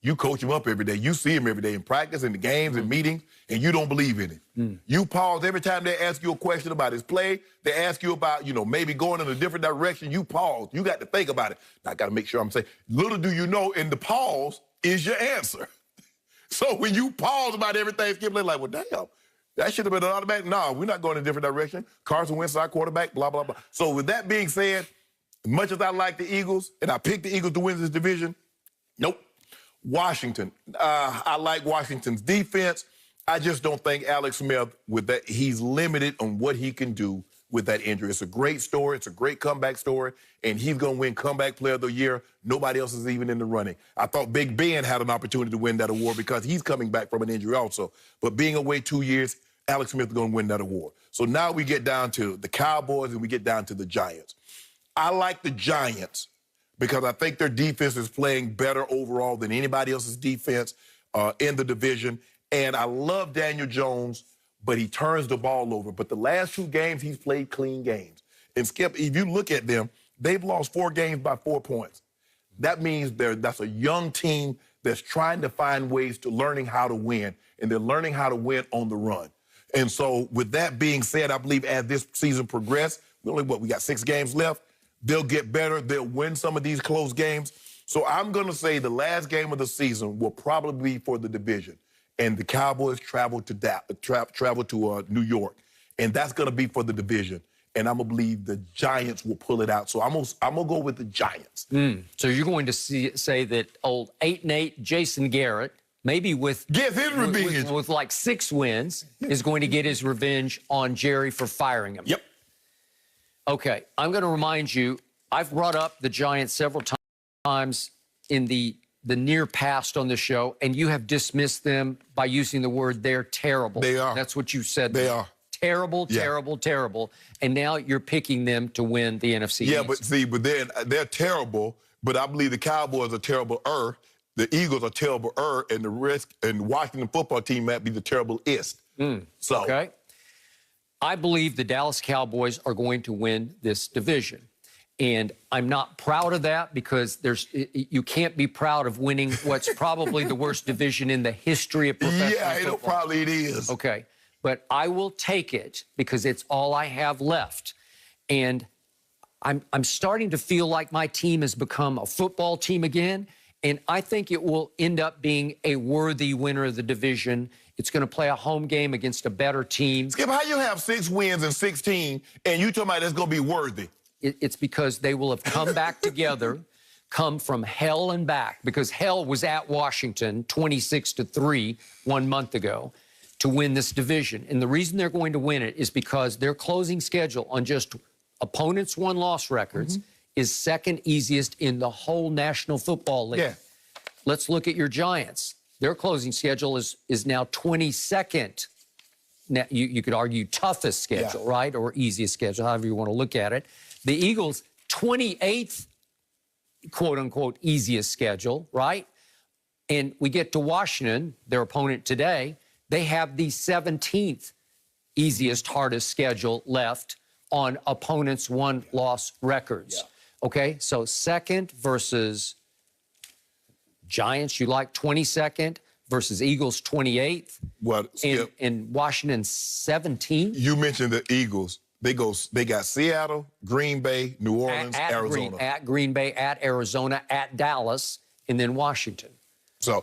You coach him up every day. You see him every day in practice, in the games, and meetings, and you don't believe in it. You pause every time they ask you a question about his play. They ask you about, maybe going in a different direction. You pause. You got to think about it. Now, I got to make sure I'm saying, little do you know, in the pause is your answer. So when you pause about everything, Skip, they're like, well, damn, that should have been an automatic. No, we're not going in a different direction. Carson Wentz, our quarterback, blah, blah, blah. So with that being said, as much as I like the Eagles, and I picked the Eagles to win this division, nope. Washington. I like Washington's defense. I just don't think Alex Smith, with that, he's limited on what he can do with that injury. It's a great story. It's a great comeback story, and he's going to win Comeback Player of the Year. Nobody else is even in the running. I thought Big Ben had an opportunity to win that award because he's coming back from an injury also. But being away 2 years, Alex Smith is going to win that award. So now we get down to the Cowboys and we get down to the Giants. I like the Giants because I think their defense is playing better overall than anybody else's defense in the division. And I love Daniel Jones, but he turns the ball over. But the last 2 games, he's played clean games. And, Skip, if you look at them, they've lost 4 games by 4 points. That means that's a young team that's trying to find ways to learning how to win, and they're learning how to win on the run. And so with that being said, I believe as this season progresses, we got 6 games left, they'll get better. They'll win some of these close games. So I'm going to say the last game of the season will probably be for the division. And the Cowboys travel to New York. And that's going to be for the division. And I'm going to believe the Giants will pull it out. So I'm going to go with the Giants. So you're going to say that old 8-8 Jason Garrett, maybe with like 6 wins, is going to get his revenge on Jerry for firing him. Yep. Okay, I'm going to remind you, I've brought up the Giants several times in the near past on the show, and you have dismissed them by using the word they're terrible. They are. That's what you said. They are. Terrible, terrible, terrible. And now you're picking them to win the NFC East. Yeah, but see, they're terrible, but I believe the Cowboys are terrible-er, the Eagles are terrible-er, and the Washington football team might be the terrible-ist. So. Okay. I believe the Dallas Cowboys are going to win this division. And I'm not proud of that because you can't be proud of winning what's probably the worst division in the history of professional football. Probably it is. Okay. But I will take it because it's all I have left. And I'm starting to feel like my team has become a football team again. And I think it will end up being a worthy winner of the division. It's going to play a home game against a better team. Skip, how you have 6 wins in 16, and you talking about it's going to be worthy? It's because they will have come back together, come from hell and back, because hell was at Washington 26-3 1 month ago to win this division. And the reason they're going to win it is because their closing schedule on just opponents' won-loss records is second easiest in the whole National Football League. Yeah. Let's look at your Giants. Their closing schedule is now 22nd. Now, you could argue toughest schedule, right? Or easiest schedule, however you want to look at it. The Eagles, 28th, quote-unquote, easiest schedule, right? And we get to Washington, their opponent today. They have the 17th easiest, hardest schedule left on opponents' one-loss records. Okay, so second versus Giants, you like 22nd versus Eagles 28th. What? And Washington 17th. You mentioned the Eagles. They got Seattle, Green Bay, New Orleans, Arizona. At Green Bay, at Arizona, at Dallas, and then Washington. So,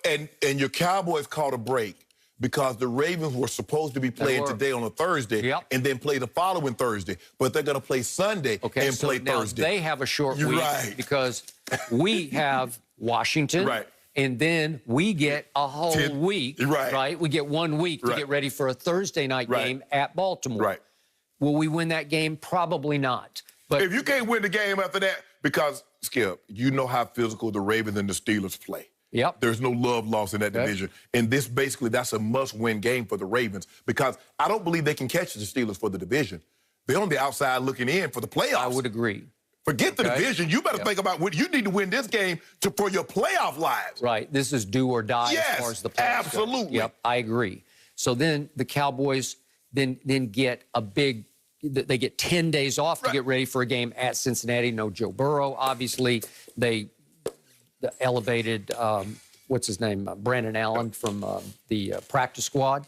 and your Cowboys caught a break because the Ravens were supposed to be playing today on a Thursday and then play the following Thursday. But they're going to play Sunday and play Thursday. They have a short week because we have Washington. And then we get a whole week, right? We get 1 week to get ready for a Thursday night game at Baltimore. Will we win that game? Probably not. But if you can't win the game after that, because, Skip, you know how physical the Ravens and the Steelers play. There's no love lost in that division. And that's a must-win game for the Ravens because I don't believe they can catch the Steelers for the division. They're on the outside looking in for the playoffs. I would agree. Forget the division. You better think about what you need to win this game for your playoff lives. Right. This is do or die as far as the playoffs absolutely. Go. I agree. So then the Cowboys then get they get 10 days off to get ready for a game at Cincinnati. No Joe Burrow, obviously. The elevated what's his name, Brandon Allen from the practice squad.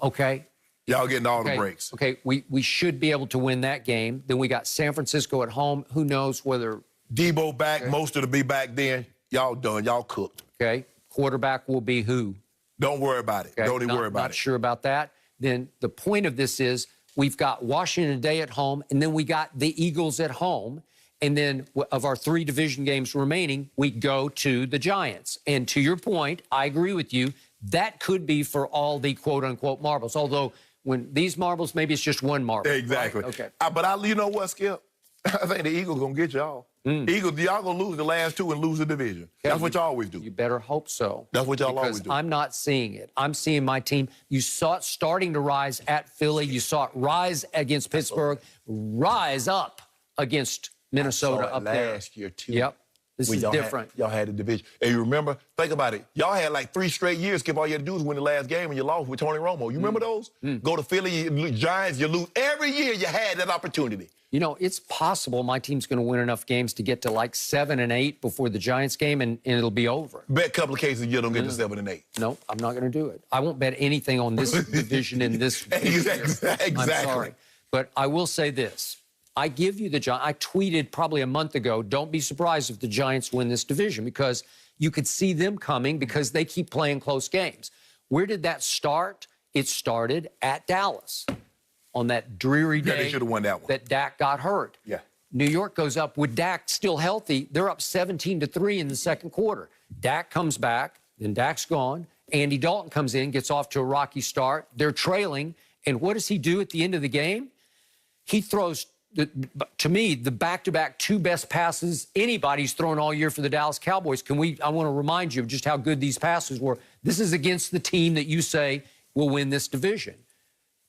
Okay. Y'all getting all the breaks. Okay, we should be able to win that game. Then we got San Francisco at home. Who knows whether... Debo back, most of the be back then. Y'all done. Y'all cooked. Okay. Quarterback will be who? Don't worry about it. Okay? Don't even worry about it. Not sure about that. Then the point of this is we've got Washington today at home, and then we got the Eagles at home. And then of our 3 division games remaining, we go to the Giants. And to your point, I agree with you. That could be for all the quote-unquote marbles. Although when these marbles, maybe it's just one marble. Exactly. Right? Okay. But you know what, Skip? I think the Eagles going to get y'all. Eagles, y'all going to lose the last 2 and lose the division. Okay, That's what y'all always do. You better hope so. That's what y'all always do. Because I'm not seeing it. I'm seeing my team. You saw it starting to rise at Philly. You saw it rise against Pittsburgh, rise up against Minnesota up there. Last year, too. Yep. This is different. Y'all had the division. And you remember, think about it. Y'all had like 3 straight years. Skip, all you had to do was win the last game and you lost with Tony Romo. You remember those? Go to Philly, you lose, Giants, you lose. Every year you had that opportunity. You know, it's possible my team's going to win enough games to get to like 7 and 8 before the Giants game, and it'll be over. Bet a couple of cases you don't get to 7 and 8. No, I'm not going to do it. I won't bet anything on this division in this. Exactly. I'm sorry. But I will say this. I give you the Giants. I tweeted probably a month ago, don't be surprised if the Giants win this division, because you could see them coming because they keep playing close games. Where did that start? It started at Dallas on that dreary day. Yeah, they should have won that one. That Dak got hurt. Yeah. New York goes up with Dak still healthy. They're up 17-3 in the second quarter. Dak comes back, then Dak's gone. Andy Dalton comes in, gets off to a rocky start. They're trailing. And what does he do at the end of the game? He throws, to me, the back-to-back 2 best passes anybody's thrown all year for the Dallas Cowboys. I want to remind you of just how good these passes were. This is against the team that you say will win this division.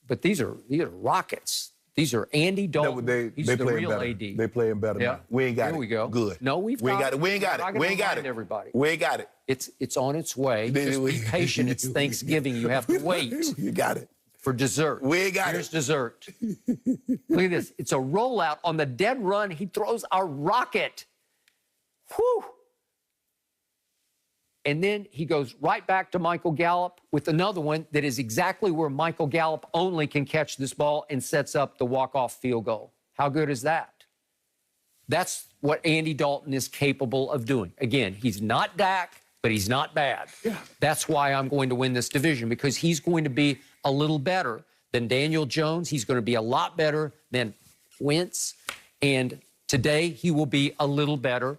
But these are rockets. These are Andy Dalton. He's the real better. AD. They playing better now. We ain't got it. Here we go. Good. No, we ain't got it. We ain't got it. We ain't got it. Everybody. We ain't got it. It's on its way. Just be patient. It's Thanksgiving. You have to wait. You got it. For dessert. We ain't got Here's it. Dessert. Look at this. It's a rollout on the dead run. He throws a rocket. Whew. And then he goes right back to Michael Gallup with another one that is exactly where Michael Gallup only can catch this ball and sets up the walk-off field goal. How good is that? That's what Andy Dalton is capable of doing. Again, he's not Dak, but he's not bad. Yeah. That's why I'm going to win this division, because he's going to be a little better than Daniel Jones. He's going to be a lot better than Wentz. And today he will be a little better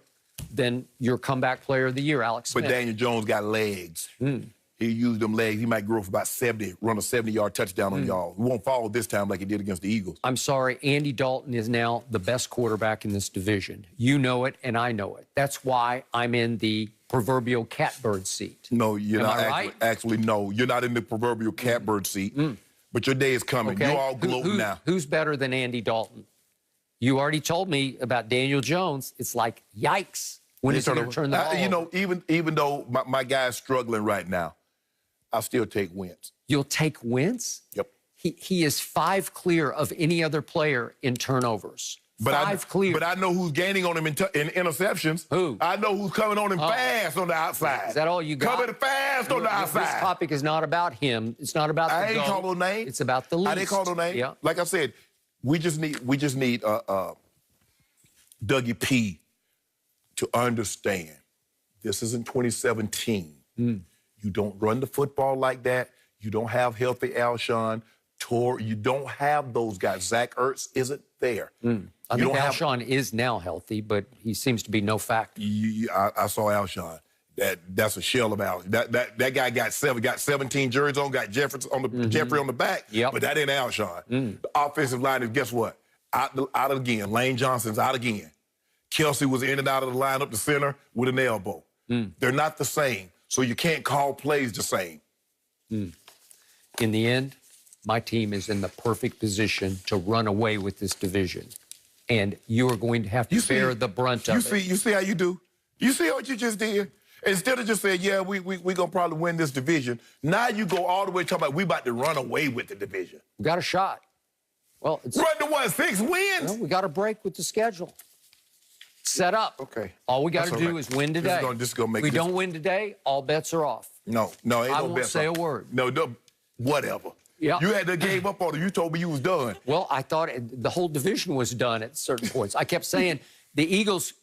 than your comeback player of the year, Alex Smith. But Daniel Jones got legs. He used them legs. He might grow for about 70, run a 70-yard touchdown on y'all. He won't fall this time like he did against the Eagles. I'm sorry, Andy Dalton is now the best quarterback in this division. You know it, and I know it. That's why I'm in the proverbial catbird seat. No, you're not. Right? Actually, no. You're not in the proverbial catbird seat. But your day is coming. Okay. You're all gloating now. Who's better than Andy Dalton? You already told me about Daniel Jones. It's like, yikes. When is he going to turn the ball You know, over? even though my guy's struggling right now, I'll still take Wentz. You'll take Wentz? Yep. He is 5 clear of any other player in turnovers. But 5 clear. But I know who's gaining on him in interceptions. Who? I know who's coming on him fast on the outside. Is that all you got? Coming fast on the outside. This topic is not about him. It's not about the I ain't goal. call no name. It's about the least. I didn't call no name. Yeah. Like I said, we just need Dougie P to understand this isn't 2017. You don't run the football like that. You don't have healthy Alshon. You don't have those guys. Zach Ertz isn't there. I think Alshon is now healthy, but he seems to be no factor. I saw Alshon. That's a shell of Al. That guy got 17 jerseys on, got Jeffrey on the back, but that ain't Alshon. The offensive line is, guess what? Out again. Lane Johnson's out again. Kelsey was in and out of the line up the center with an elbow. They're not the same, so you can't call plays the same. In the end, my team is in the perfect position to run away with this division. And you are going to have to bear the brunt of it. You see how you do? You see what you just did? Instead of just saying, yeah, we going to probably win this division, now you go all the way talking about we about to run away with the division. We got a shot. Well, it's... Run to what, 6 wins? Well, we got a break with the schedule. set up. Okay. All we got to That's do all right. is win today. This is gonna make we this- don't win today, all bets are off. No, ain't I no won't bet. say a word. No, whatever. Yeah. You had to gave up on it. You told me you was done. Well, I thought the whole division was done at certain points. I kept saying the Eagles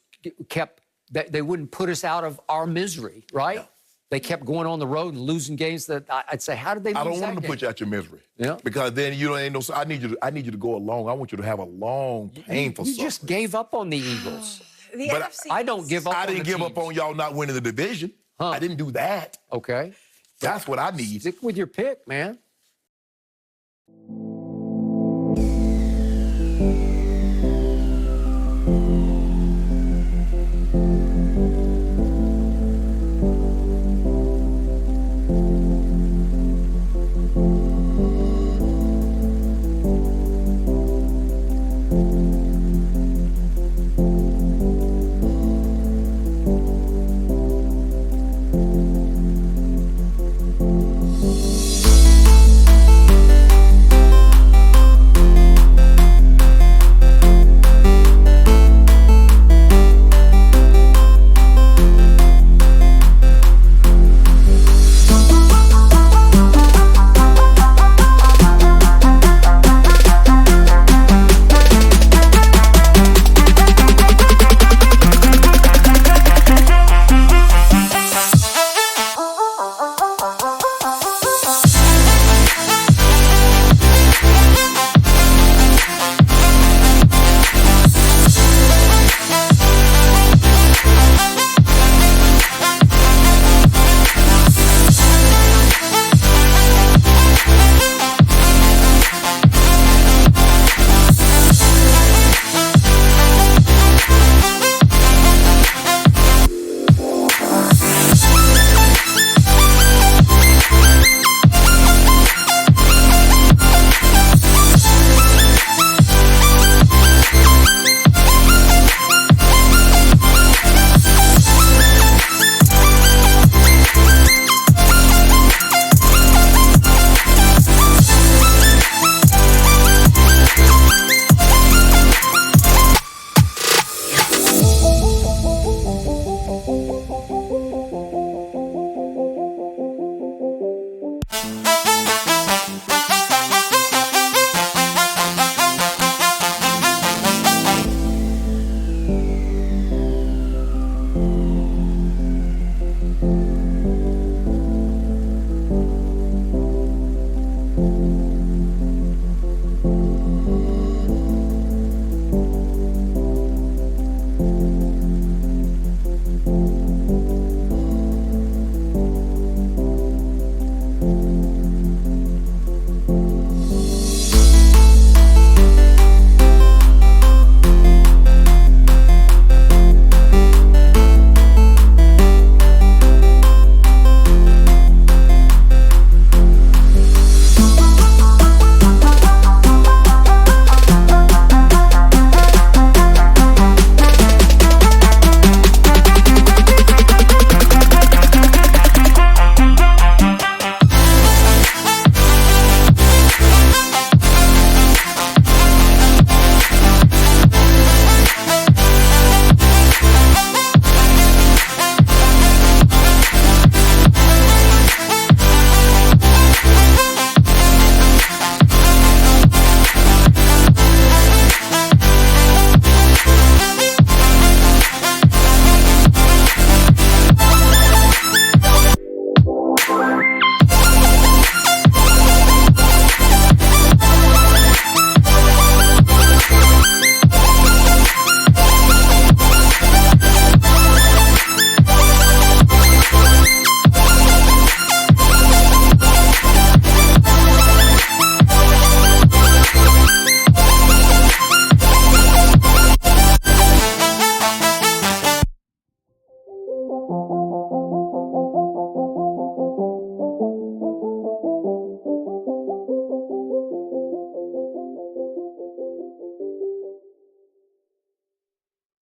they wouldn't put us out of our misery, right? Yeah. They kept going on the road and losing games that I'd say, how did they lose I don't that want them to game? put you out your misery. Yeah. Because then you don't ain't no. I need you to go along. I want you to have a long, painful. You just gave up on the Eagles. The But NFC I don't give up I on didn't the give up teams. on y'all not winning the division. Huh. I didn't do that. Okay. That's what I need. Stick with your pick, man.